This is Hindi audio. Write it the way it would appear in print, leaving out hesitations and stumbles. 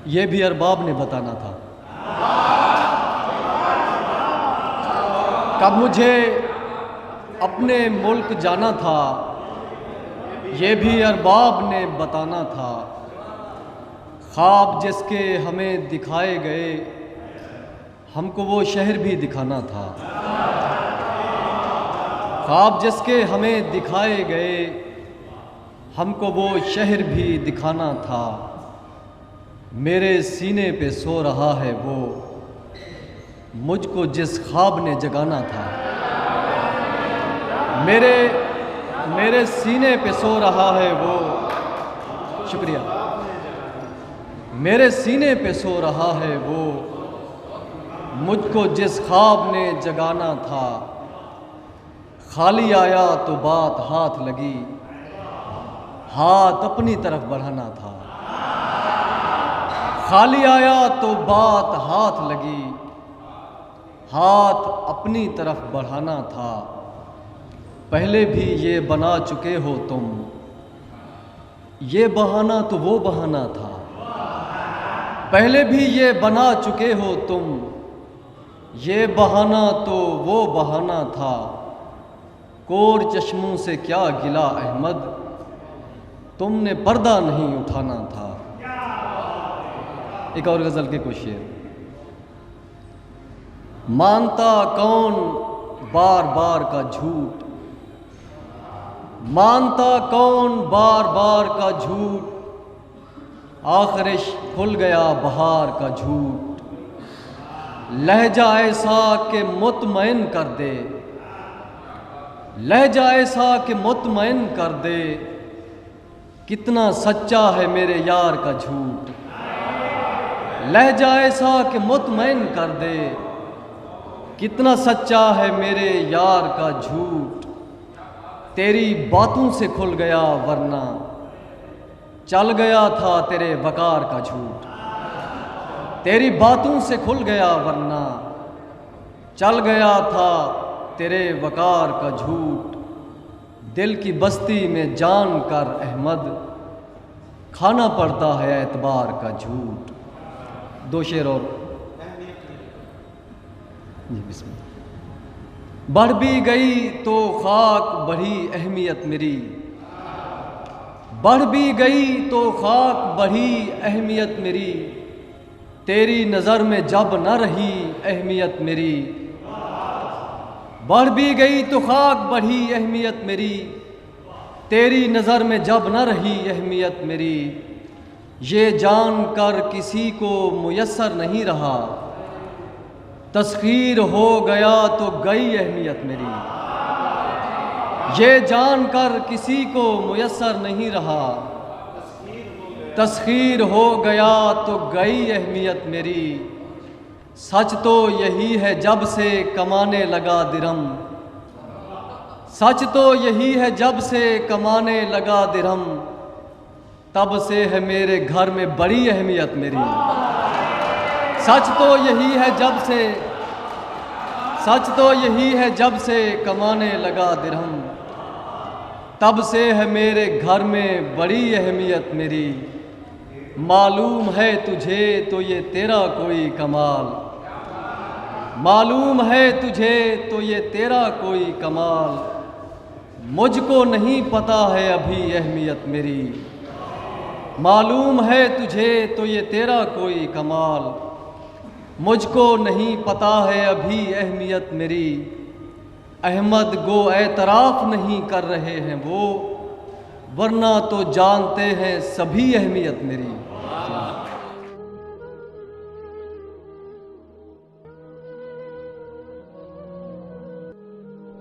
ये भी अरबाब ने बताना था। कब मुझे अपने मुल्क जाना था, ये भी अरबाब ने बताना था। ख्वाब जिसके हमें दिखाए गए, हमको वो शहर भी दिखाना था। ख्वाब जिसके हमें दिखाए गए, हमको वो शहर भी दिखाना था। मेरे सीने पे सो रहा है वो, मुझको जिस ख्वाब ने जगाना था। मेरे सीने पे सो रहा है वो, शुक्रिया। मेरे सीने पे सो रहा है वो, मुझको जिस ख्वाब ने जगाना था। खाली आया तो बात हाथ लगी, हाथ अपनी तरफ बढ़ाना था। खाली आया तो बात हाथ लगी, हाथ अपनी तरफ बढ़ाना था। पहले भी ये बना चुके हो तुम, ये बहाना तो वो बहाना था। पहले भी ये बना चुके हो तुम, ये बहाना तो वो बहाना था। कोर चश्मों से क्या गिला अहमद, तुमने पर्दा नहीं उठाना था। एक और गज़ल के कुछ शेर। मानता कौन बार बार का झूठ, मानता कौन बार बार का झूठ। आखिरिश खुल गया बहार का झूठ। लहजा ऐसा के मुतमईन कर दे, लहजा ऐसा के मुतमईन कर दे। कितना सच्चा है मेरे यार का झूठ। लहजा ऐसा के मुतमईन कर दे, कितना सच्चा है मेरे यार का झूठ। तेरी बातों से खुल गया वरना चल गया था तेरे वकार का झूठ। तेरी बातों से खुल गया वरना चल गया था तेरे वकार का झूठ। दिल की बस्ती में जान कर अहमद, खाना पड़ता है एतबार का झूठ। दो शेर और जी बिस्मिल्लाह। बढ़ भी गई तो खाक बढ़ी अहमियत मेरी, बढ़ भी गई तो खाक बढ़ी अहमियत मेरी। तेरी नज़र में जब न रही अहमियत मेरी। बढ़ भी गई तो खाक बढ़ी अहमियत मेरी, तेरी नज़र में जब न रही अहमियत मेरी। ये जानकर किसी को मुयस्सर नहीं रहा, तस्खीर हो गया तो गई अहमियत मेरी। ये जानकर किसी को मुयस्सर नहीं रहा, तस्खीर हो गया तो गई अहमियत मेरी। सच तो यही है जब से कमाने लगा दिरहम, सच तो यही है जब से कमाने लगा दिरहम। तब से है मेरे घर में बड़ी अहमियत मेरी। सच तो यही है जब से, सच तो यही है जब से कमाने लगा दिरहम। तब से है मेरे घर में बड़ी अहमियत मेरी। मालूम है तुझे तो ये तेरा कोई कमाल, मालूम है तुझे तो ये तेरा कोई कमाल। मुझको नहीं पता है अभी अहमियत मेरी। मालूम है तुझे तो ये तेरा कोई कमाल। मुझको नहीं पता है अभी अहमियत मेरी। अहमद गो एतराफ़ नहीं कर रहे हैं वो, वरना तो जानते हैं सभी अहमियत मेरी।